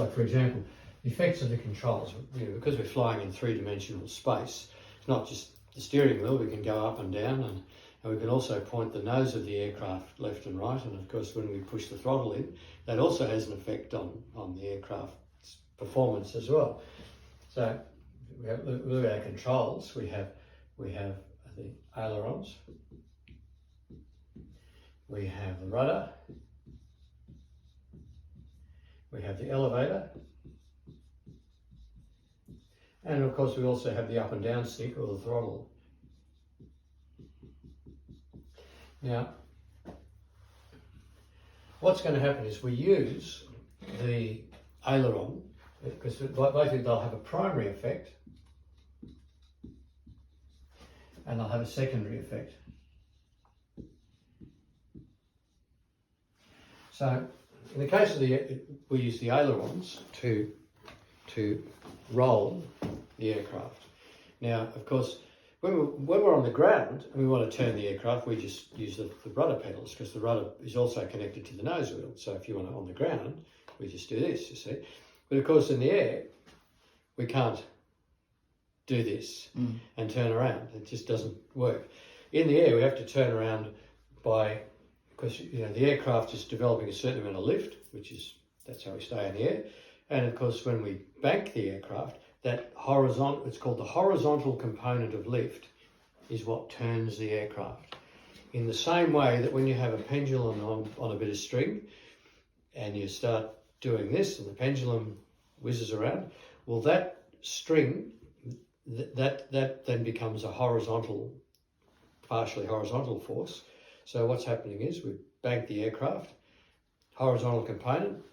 for example, the effects of the controls, because we're flying in three-dimensional space, it's not just the steering wheel, we can go up and down, and we can also point the nose of the aircraft left and right, and of course when we push the throttle in, that also has an effect on the aircraft's performance as well. So look at our controls. We have the ailerons, we have the rudder, we have the elevator, and of course we also have the up and down stick or the throttle. Now, what's going to happen is we use the aileron, because both they'll have a primary effect and they'll have a secondary effect. So in the case of we use the ailerons to roll the aircraft. Now, of course, when we're on the ground and we want to turn the aircraft, we just use the rudder pedals, because the rudder is also connected to the nose wheel. So if you want it on the ground, we just do this, you see. But of course in the air, we can't do this and turn around. It just doesn't work. In the air, we have to turn around because the aircraft is developing a certain amount of lift, that's how we stay in the air. And of course, when we bank the aircraft, it's called the horizontal component of lift, is what turns the aircraft. In the same way that when you have a pendulum on a bit of string and you start doing this and the pendulum whizzes around, well, that string, that then becomes a partially horizontal force. So what's happening is we bank the aircraft, horizontal component,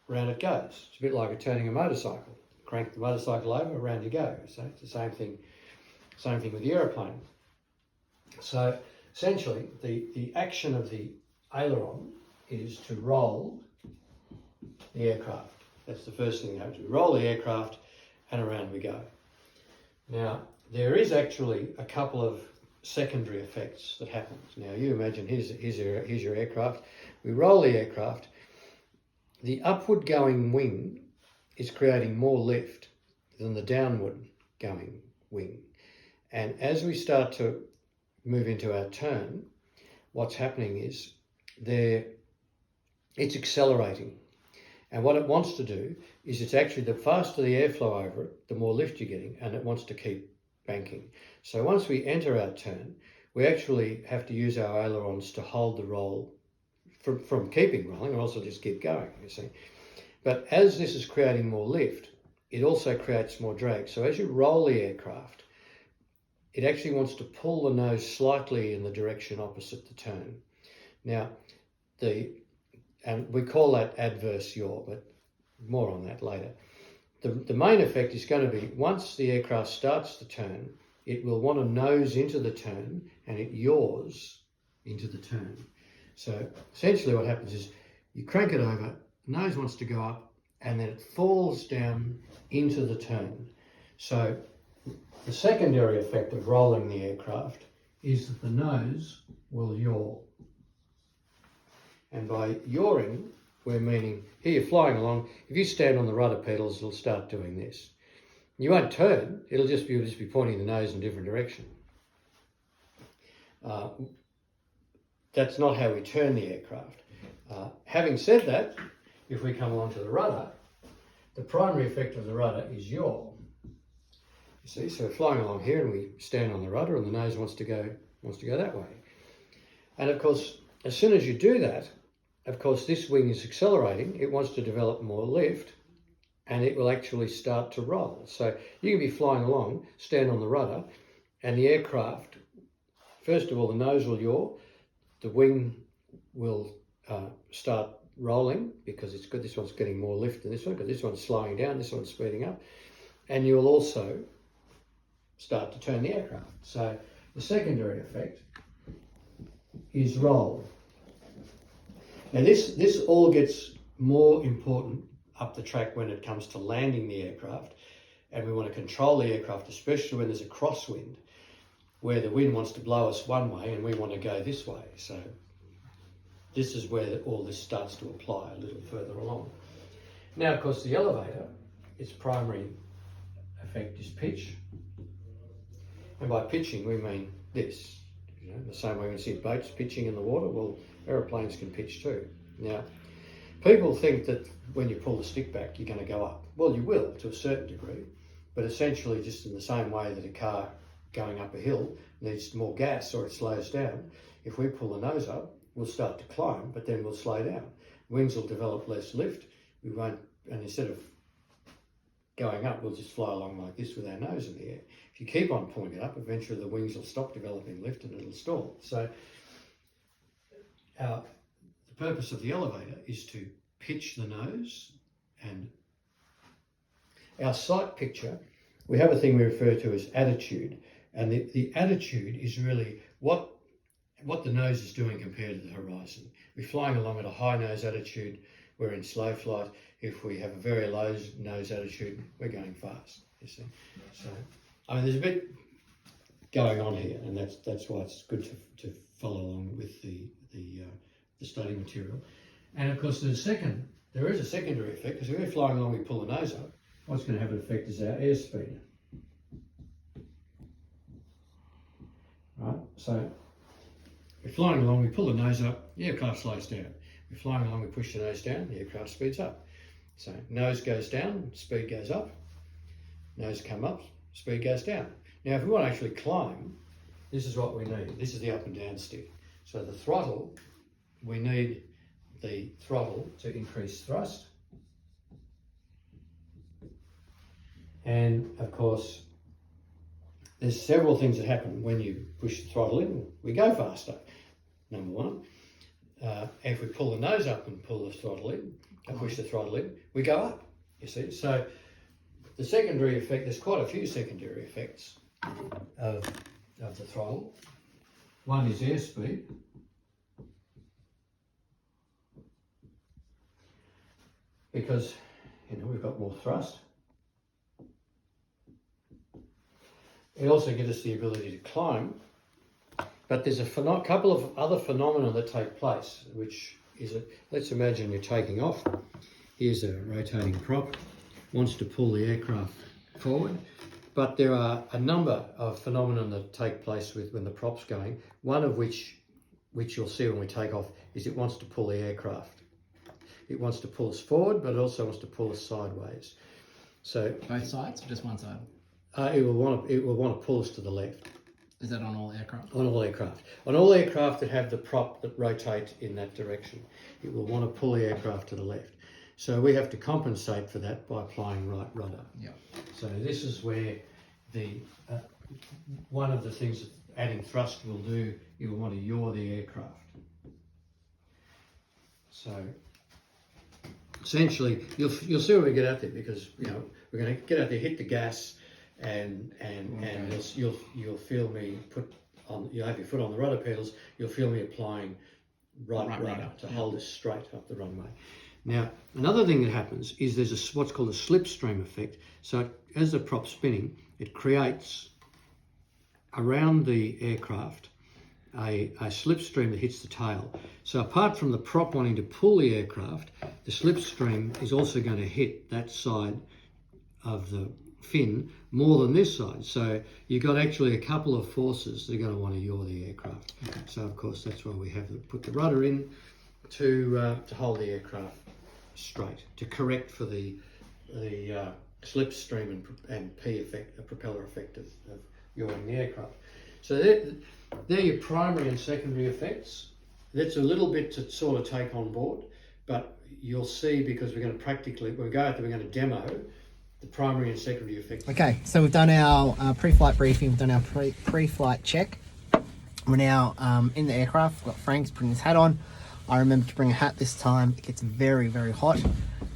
round it goes. It's a bit like turning a motorcycle. Crank the motorcycle over, around you go. So it's the same thing with the aeroplane. So essentially, the action of the aileron is to roll the aircraft. That's the first thing you have to do. Roll the aircraft and around we go. Now, there is actually a couple of secondary effects that happen. Now, you imagine, here's your aircraft. We roll the aircraft. The upward going wing is creating more lift than the downward going wing. And as we start to move into our turn, what's happening is it's accelerating. And what it wants to do is it's actually, the faster the airflow over it, the more lift you're getting, and it wants to keep banking. So once we enter our turn, we actually have to use our ailerons to hold the roll from keeping rolling, and also just keep going, you see. But as this is creating more lift, it also creates more drag. So as you roll the aircraft, it actually wants to pull the nose slightly in the direction opposite the turn. Now, and we call that adverse yaw, but more on that later. The main effect is going to be, once the aircraft starts the turn, it will want to nose into the turn, and it yaws into the turn. So essentially what happens is you crank it over, nose wants to go up, and then it falls down into the turn. So the secondary effect of rolling the aircraft is that the nose will yaw. And by yawing, we're meaning, here you're flying along, if you stand on the rudder pedals, it'll start doing this. You won't turn, you'll just be pointing the nose in a different direction. That's not how we turn the aircraft. Having said that, if we come along to the rudder, the primary effect of the rudder is yaw. You see, so we're flying along here and we stand on the rudder and the nose wants to go that way. And of course, as soon as you do that, of course, this wing is accelerating. It wants to develop more lift, and it will actually start to roll. So you can be flying along, stand on the rudder, and the aircraft, first of all, the nose will yaw, the wing will start rolling because it's good. This one's getting more lift than this one, because this one's slowing down, this one's speeding up, and you will also start to turn the aircraft. So the secondary effect is roll. Now this all gets more important up the track when it comes to landing the aircraft, and we want to control the aircraft, especially when there's a crosswind, where the wind wants to blow us one way and we want to go this way. So this is where all this starts to apply a little further along. Now, of course, the elevator, its primary effect is pitch. And by pitching, we mean this. You know, the same way we see boats pitching in the water, well, aeroplanes can pitch too. Now, people think that when you pull the stick back, you're going to go up. Well, you will to a certain degree, but essentially just in the same way that a car going up a hill needs more gas or it slows down, if we pull the nose up, we'll start to climb, but then we'll slow down. Wings will develop less lift. We won't, and instead of going up, we'll just fly along like this with our nose in the air. If you keep on pulling it up, eventually the wings will stop developing lift and it'll stall. So the purpose of the elevator is to pitch the nose, and our sight picture, we have a thing we refer to as attitude, and the attitude is really what the nose is doing compared to the horizon. We're flying along at a high nose attitude, we're in slow flight. If we have a very low nose attitude, we're going fast, you see. So, I mean, there's a bit going on here, and that's why it's good to follow along with the study material. And of course, there is a secondary effect, because if we're flying along, we pull the nose up, what's going to have an effect is our airspeed. Right, so we're flying along, we pull the nose up, the aircraft slows down. We're flying along, we push the nose down, the aircraft speeds up. So nose goes down, speed goes up. Nose come up, speed goes down. Now, if we want to actually climb, this is what we need. This is the up and down stick. So the throttle, we need the throttle to increase thrust. And of course, there's several things that happen when you push the throttle in. We go faster, number one. If we pull the nose up and pull the throttle in, and push the throttle in, we go up, you see. So the secondary effect, there's quite a few secondary effects of the throttle. One is airspeed. Because, you know, we've got more thrust. It also gives us the ability to climb. But there's a couple of other phenomena that take place, which is let's imagine you're taking off. Here's a rotating prop, wants to pull the aircraft forward. But there are a number of phenomena that take place when the prop's going, one of which you'll see when we take off, is it wants to pull the aircraft. It wants to pull us forward, but it also wants to pull us sideways. So both sides or just one side? It will want to pull us to the left. Is that on all aircraft? On all aircraft. On all aircraft that have the prop that rotate in that direction, it will want to pull the aircraft to the left. So we have to compensate for that by applying right rudder. Yeah. So this is where one of the things that adding thrust will do, you will want to yaw the aircraft. So essentially, you'll see when we get out there, because you know we're going to get out there, hit the gas. And you'll feel me you'll have your foot on the rudder pedals, you'll feel me applying right rudder to hold us straight up the runway. Now, another thing that happens is there's what's called a slipstream effect. So as the prop's spinning, it creates around the aircraft a slipstream that hits the tail. So apart from the prop wanting to pull the aircraft, the slipstream is also going to hit that side of the fin more than this side. So you've got actually a couple of forces that are going to want to yaw the aircraft. Okay. So of course that's why we have to put the rudder in to hold the aircraft straight, to correct for the slipstream and P effect, a propeller effect of yawing the aircraft. So they're your primary and secondary effects. That's a little bit to sort of take on board, but you'll see, because we're going to when we go out there, we're going to demo the primary and secondary effects. Okay, so we've done our pre-flight briefing, we've done our pre-flight check. We're now in the aircraft. We've got Frank's putting his hat on. I remember to bring a hat this time. It gets very, very hot.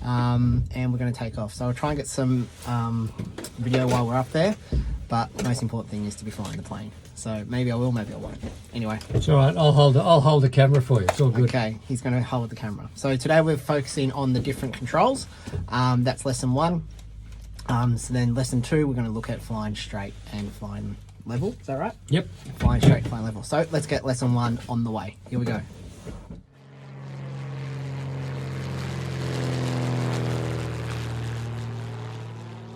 And we're going to take off. So I'll try and get some video while we're up there. But the most important thing is to be flying the plane. So maybe I will, maybe I won't. Anyway. It's all right. I'll hold the camera for you. It's all good. Okay, he's going to hold the camera. So today we're focusing on the different controls. That's lesson 1. So then lesson 2, we're going to look at flying straight and flying level. Is that right? Yep. Flying straight, flying level. So let's get lesson 1 on the way. Here we go.